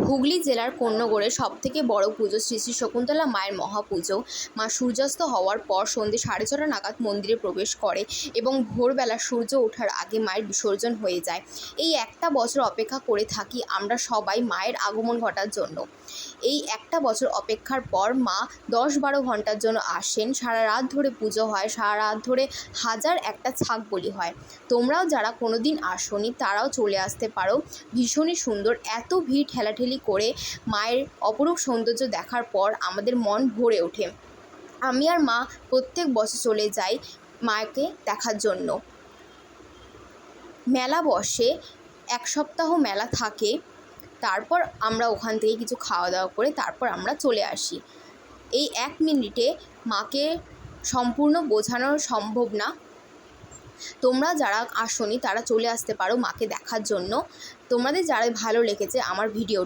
হুগলি জেলার কোন্নগরের সবথেকে বড় পুজো শ্রী শ্রী শকুন্তলা মায়ের মহাপুজো। মা সূর্যাস্ত হওয়ার পর সন্ধ্যে 6:30 নাগাদ মন্দিরে প্রবেশ করে এবং ভোরবেলা সূর্য ওঠার আগে মায়ের বিসর্জন হয়ে যায়। এই একটা বছর অপেক্ষা করে থাকি আমরা সবাই মায়ের আগমন ঘটার জন্য। এই একটা বছর অপেক্ষার পর মা 10-12 ঘন্টার জন্য আসেন। সারা রাত ধরে পুজো হয়, সারা রাত ধরে হাজার একটা ছাগ বলি হয়। তোমরাও যারা কোনো দিন আসোনি তারাও চলে আসতে পারো। ভীষণই সুন্দর, এত ভিড় ঠেলাঠেলি করে মায়ের অপরূপ সৌন্দর্য দেখার পর আমাদের মন ভরে ওঠে। আমি আর মা প্রত্যেক বছর চলে যাই মাকে দেখার জন্য। মেলা বসে, 1 সপ্তাহ মেলা থাকে। তারপর আমরা ওখান থেকে কিছু খাওয়া দাওয়া করে তারপর আমরা চলে আসি। এই 1 মিনিটে মাকে সম্পূর্ণ বোঝানো সম্ভব না। তোমরা যারা আসোনি তারা চলে আসতে পারো মাকে দেখার জন্য। তোমাদের যারা ভালো লেগেছে আমার ভিডিও